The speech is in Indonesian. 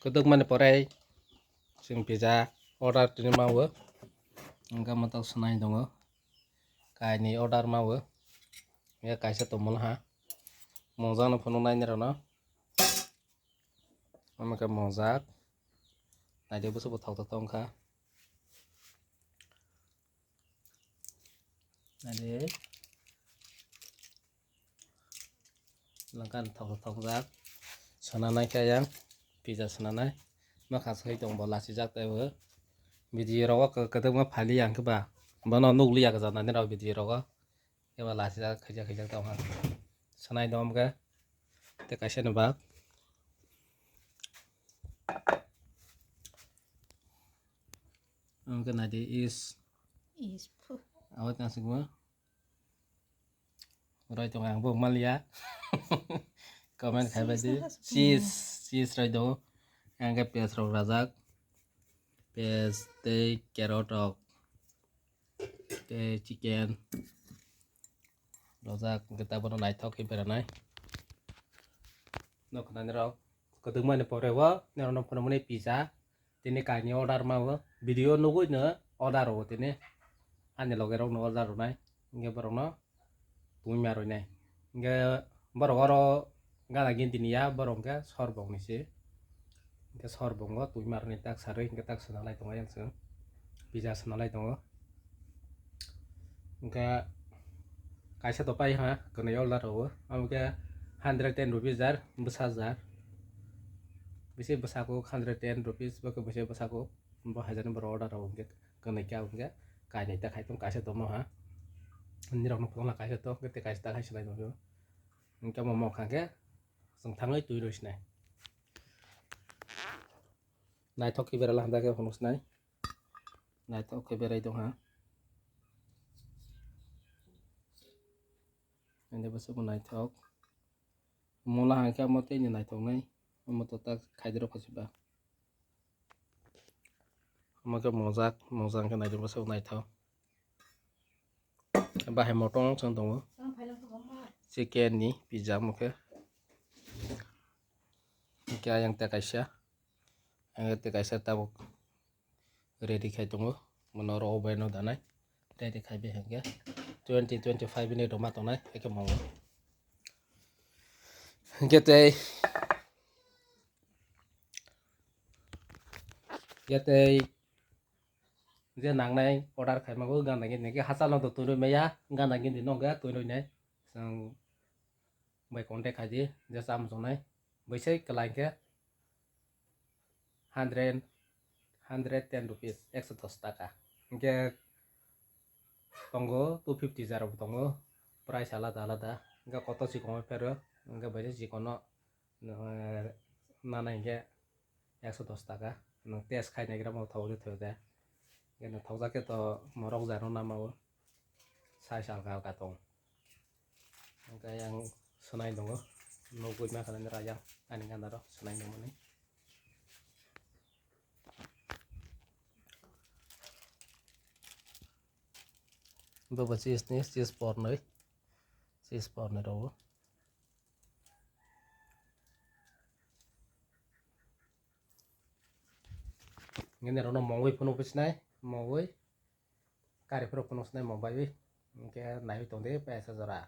Keduk mana porai sing pizza order tini mau enggak mau tahu senai dong kai ni order mau ya kai sa tomol ha mozak na phone nai nero na amaka mozak nai de busu thau thau tong kha nai de langkan thau thau jak sana nai ka yang pizza sana nai ma khas khai tong bola si jak tai wo video ro ka keduk ma phali yang ka ba bano nugli ya ka jana ne ro video ro ke ba la si jak khaja khaja tong ha sanai dom ka te kaisa no ba amka nai de is awat nang sigma rồi tong ang bông malia comment khai ba di cheese rồi do ang cái pias rok rajak pias te carrot rok te chicken rajak kita bono nai thok hi pera nai no khana ne rok kodung mane pore wa ne no phono mane pizza tini kai ni order ma wa video no goi na order ro tini ane loge rok no order ro nai nge borok no tumi maroi nai nge borok oro gana gintini ya borok ke sorbong ni se nge sorbong go tumi maroni tak saroi nge tak sanalai tongo yang seng pizza sanalai tongo nge kaisa to pai ha kono order ro amke 110 rupees jar besa jar bisi besako 110 rupees bako bisi besako bo hajar no order ro nge kono kya nge kai ni ta khai tong kaisa to mo ha ni rok no phone kaisa to ke kaisa ta kaisa lai no nge mo mo khang ke song thangai tui rois nai nai thok ki bera la handa ke phonus nai nai thok ke berai dong ha ende basu nai thok mola ha ke mo te ni nai thok nai mo to ta khai dro phasiba mo ke mojak mojang ke nai dro basu nai thok ba he motong sang dong chicken ni pizza mo ke kya yang ta kaisa ang te kaisa ta ready khai tongo monoro oven no danai ready khai be henge 20-25 minute ma tonai eke mo gete je nang nai order khai ma go gan nang ni ke hasal no to tu me ya gan nang ni no ga tu nai sang bai contact khai di je sam so nai bai sai kalai ke 110 rupees 110 taka ke tongo 250 jaro tongo price alada alada enggak koto si komo pero enggak banyak si kono nana enggak 110 taka nang tes khai nagira mau thau de thau da gena thau ja ke to morok jaro na mau sai sal ka tong enggak yang sunai dongo no goi ma kana raya ani ngandaro sunai dongo ni Bawa cheese ni cheese porn ro ngene ro no mongoi phono pisnai mongoi kari pro phono snai mobile ke nai tonde paisa jara